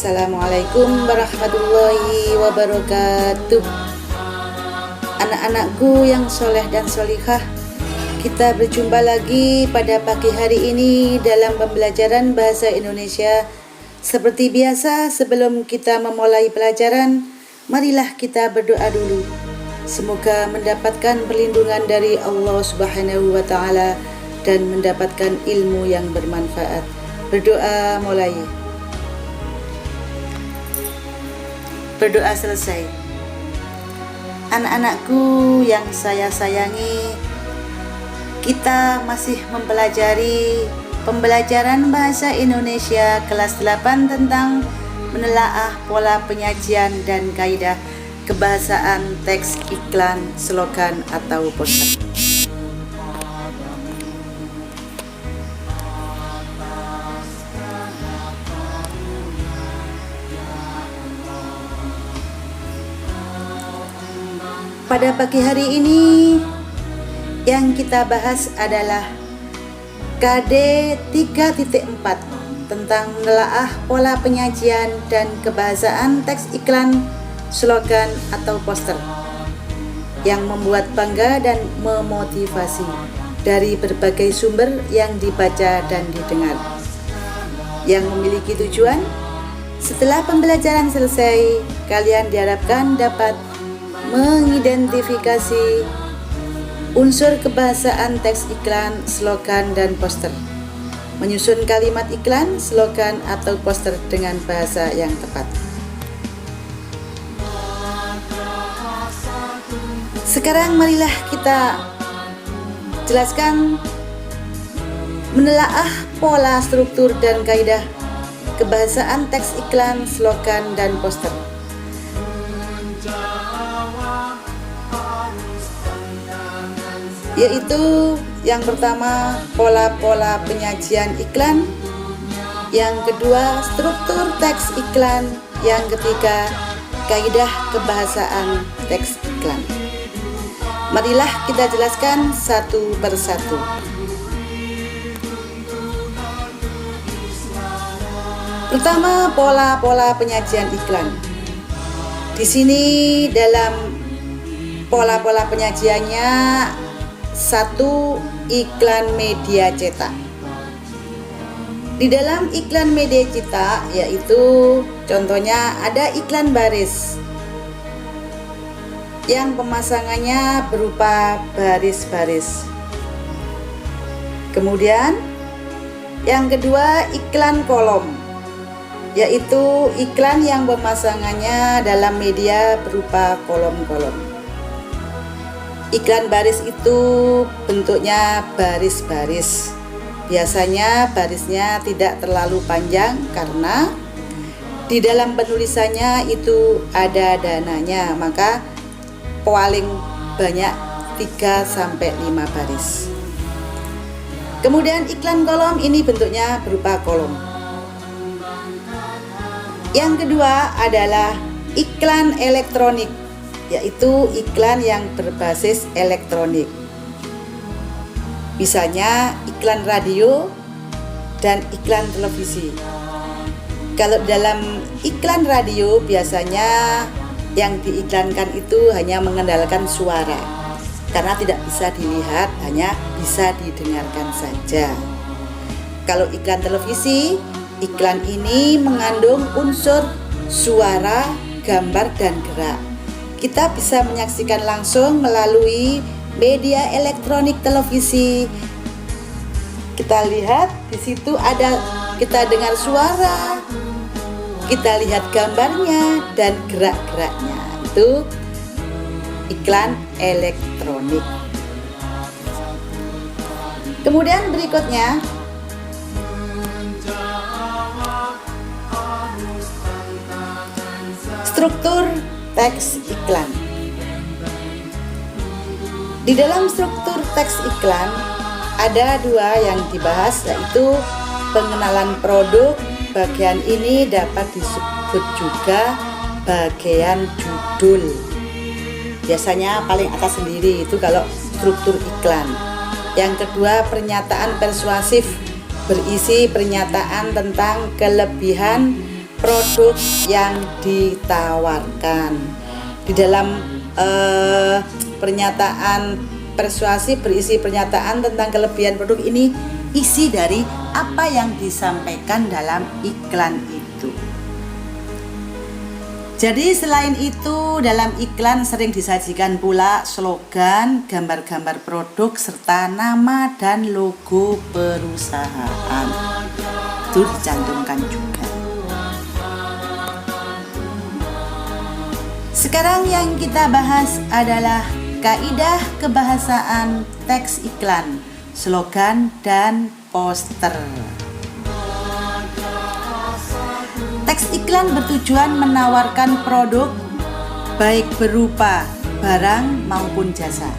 Assalamualaikum warahmatullahi wabarakatuh. Anak-anakku yang soleh dan solihah, kita berjumpa lagi pada pagi hari ini dalam pembelajaran bahasa Indonesia. Seperti biasa, sebelum kita memulai pelajaran, marilah kita berdoa dulu. Semoga mendapatkan perlindungan dari Allah Subhanahu wa Ta'ala dan mendapatkan ilmu yang bermanfaat. Berdoa mulai. Berdoa selesai. Anak-anakku yang saya sayangi, kita masih mempelajari pembelajaran bahasa Indonesia kelas 8 tentang menelaah pola penyajian dan kaidah kebahasaan teks iklan, slogan atau poster. Pada pagi hari ini yang kita bahas adalah KD 3.4 tentang menelaah pola penyajian dan kebahasaan teks iklan, slogan atau poster yang membuat bangga dan memotivasi dari berbagai sumber yang dibaca dan didengar, yang memiliki tujuan setelah pembelajaran selesai, kalian diharapkan dapat mengidentifikasi unsur kebahasaan teks iklan, slogan, dan poster, menyusun kalimat iklan, slogan, atau poster dengan bahasa yang tepat. Sekarang marilah kita jelaskan menelaah pola, struktur, dan kaidah kebahasaan teks iklan, slogan, dan poster. Yaitu yang pertama pola-pola penyajian iklan, yang kedua struktur teks iklan, yang ketiga kaidah kebahasaan teks iklan. Marilah kita jelaskan satu persatu. Pertama, pola-pola penyajian iklan. Di sini dalam pola-pola penyajiannya, satu, iklan media cetak. Di dalam iklan media cetak, yaitu contohnya ada iklan baris yang pemasangannya berupa baris-baris. Kemudian yang kedua, iklan kolom, yaitu iklan yang pemasangannya dalam media berupa kolom-kolom. Iklan baris itu bentuknya baris-baris. Biasanya barisnya tidak terlalu panjang karena di dalam penulisannya itu ada dananya, maka paling banyak 3-5 baris. Kemudian iklan kolom ini bentuknya berupa kolom. Yang kedua adalah iklan elektronik, yaitu iklan yang berbasis elektronik. Misalnya iklan radio dan iklan televisi. Kalau dalam iklan radio biasanya yang diiklankan itu hanya mengandalkan suara, karena tidak bisa dilihat, hanya bisa didengarkan saja. Kalau iklan televisi, iklan ini mengandung unsur suara, gambar, dan gerak. Kita bisa menyaksikan langsung melalui media elektronik televisi. Kita lihat di situ ada, kita dengar suara, kita lihat gambarnya dan gerak-geraknya. Itu iklan elektronik. Kemudian berikutnya struktur teks iklan. Di dalam struktur teks iklan ada dua yang dibahas, yaitu pengenalan produk. Bagian ini dapat disebut juga bagian judul. Biasanya paling atas sendiri itu kalau struktur iklan. Yang kedua, pernyataan persuasif, berisi pernyataan tentang kelebihan produk yang ditawarkan. Di dalam pernyataan persuasif berisi pernyataan tentang kelebihan produk ini, isi dari apa yang disampaikan dalam iklan itu. Jadi selain itu, dalam iklan sering disajikan pula slogan, gambar-gambar produk, serta nama dan logo perusahaan. Itu dicantumkan juga. Sekarang yang kita bahas adalah kaidah kebahasaan teks iklan, slogan, dan poster. Teks iklan bertujuan menawarkan produk baik berupa barang maupun jasa.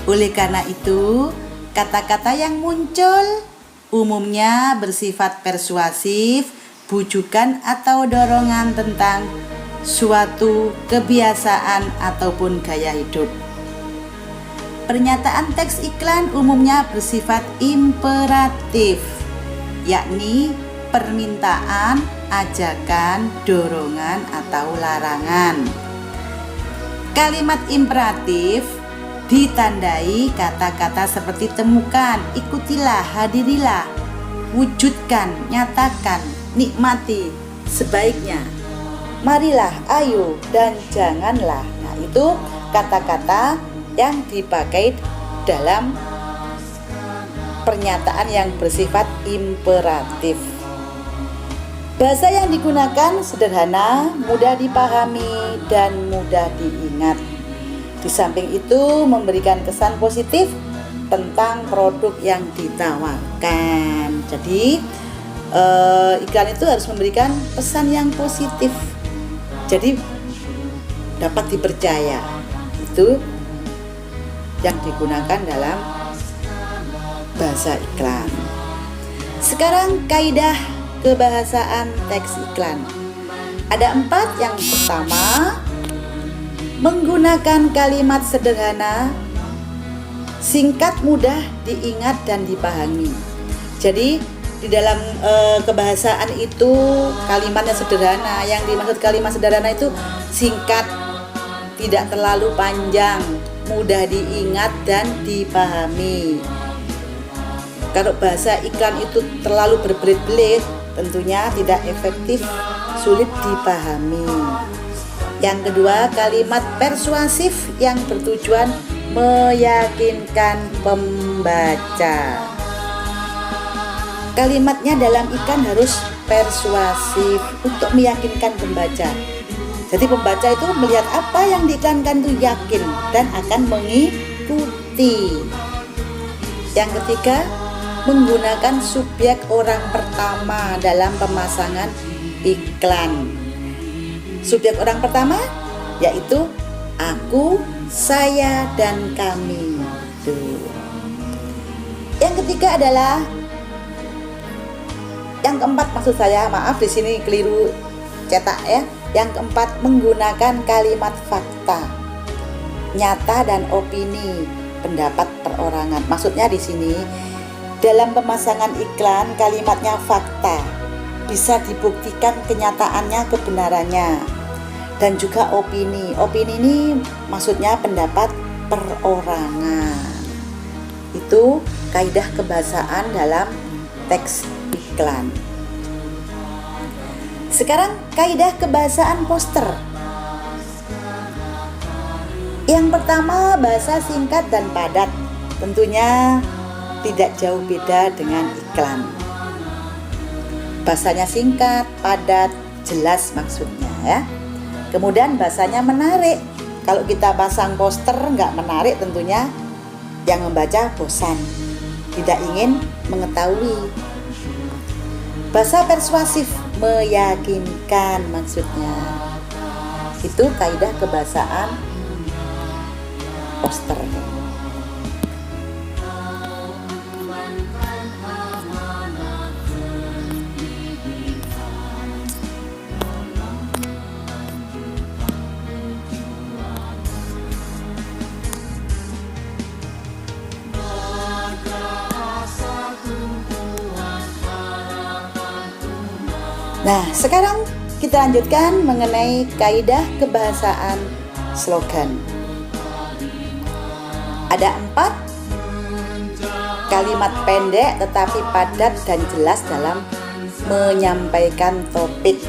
Oleh karena itu, kata-kata yang muncul umumnya bersifat persuasif, bujukan atau dorongan tentang suatu kebiasaan ataupun gaya hidup. Pernyataan teks iklan umumnya bersifat imperatif, yakni permintaan, ajakan, dorongan, atau larangan. Kalimat imperatif ditandai kata-kata seperti temukan, ikutilah, hadirilah, wujudkan, nyatakan, nikmati, sebaiknya, marilah, ayo, dan janganlah. Nah, itu kata-kata yang dipakai dalam pernyataan yang bersifat imperatif. Bahasa yang digunakan sederhana, mudah dipahami, dan mudah diingat. Di samping itu, memberikan kesan positif tentang produk yang ditawarkan. Jadi, iklan itu harus memberikan pesan yang positif. Jadi dapat dipercaya. Itu yang digunakan dalam bahasa iklan. Sekarang kaidah kebahasaan teks iklan. Ada 4. Yang pertama, menggunakan kalimat sederhana, singkat, mudah diingat dan dipahami. Jadi di dalam kebahasaan itu kalimatnya sederhana. Yang dimaksud kalimat sederhana itu singkat, tidak terlalu panjang, mudah diingat dan dipahami. Kalau bahasa iklan itu terlalu berbelit-belit, tentunya tidak efektif, sulit dipahami. Yang kedua, kalimat persuasif yang bertujuan meyakinkan pembaca. Kalimatnya dalam iklan harus persuasif untuk meyakinkan pembaca. Jadi pembaca itu melihat apa yang diiklankan itu yakin dan akan mengikuti. Yang ketiga, menggunakan subjek orang pertama dalam pemasangan iklan. Subjek orang pertama yaitu aku, saya, dan kami. Tuh. Yang ketiga adalah yang keempat, maksud saya, maaf di sini keliru cetak ya. Yang keempat, menggunakan kalimat fakta, nyata, dan opini, pendapat perorangan. Maksudnya di sini dalam pemasangan iklan kalimatnya fakta, bisa dibuktikan kenyataannya, kebenarannya, dan juga opini. Opini ini maksudnya pendapat perorangan. Itu kaidah kebahasaan dalam teks iklan. Sekarang kaidah kebahasaan poster. Yang pertama, bahasa singkat dan padat. Tentunya tidak jauh beda dengan iklan. Bahasanya singkat, padat, jelas maksudnya ya. Kemudian bahasanya menarik. Kalau kita pasang poster nggak menarik, tentunya yang membaca bosan, tidak ingin mengetahui. Bahasa persuasif, meyakinkan maksudnya. Itu kaidah kebahasaan poster. Nah, sekarang kita lanjutkan mengenai kaidah kebahasaan slogan. Ada 4 kalimat pendek tetapi padat dan jelas dalam menyampaikan topik.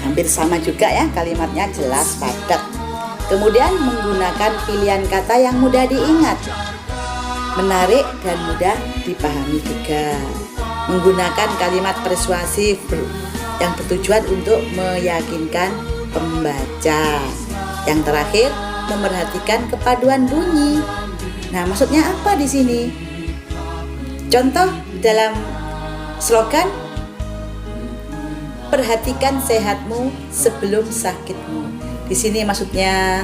Hampir sama juga ya, kalimatnya jelas, padat. Kemudian menggunakan pilihan kata yang mudah diingat, menarik dan mudah dipahami juga. Menggunakan kalimat persuasif yang bertujuan untuk meyakinkan pembaca. Yang terakhir, memerhatikan kepaduan bunyi. Nah, maksudnya apa di sini? Contoh dalam slogan, perhatikan sehatmu sebelum sakitmu. Di sini maksudnya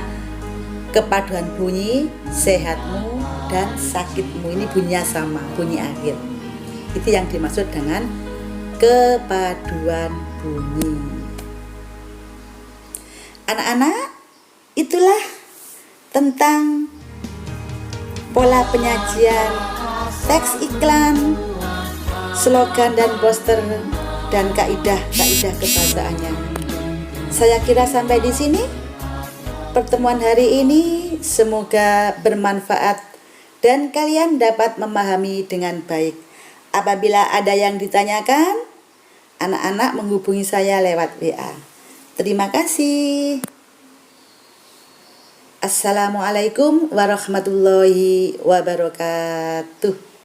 kepaduan bunyi, sehatmu dan sakitmu. Ini bunyinya sama, bunyi akhir. Itu yang dimaksud dengan kepaduan bunyi. Anak-anak, itulah tentang pola penyajian teks iklan, slogan dan poster, dan kaidah-kaidah kebahasaannya. Saya kira sampai di sini pertemuan hari ini, semoga bermanfaat dan kalian dapat memahami dengan baik. Apabila ada yang ditanyakan, anak-anak menghubungi saya lewat WA. Terima kasih. Assalamualaikum warahmatullahi wabarakatuh.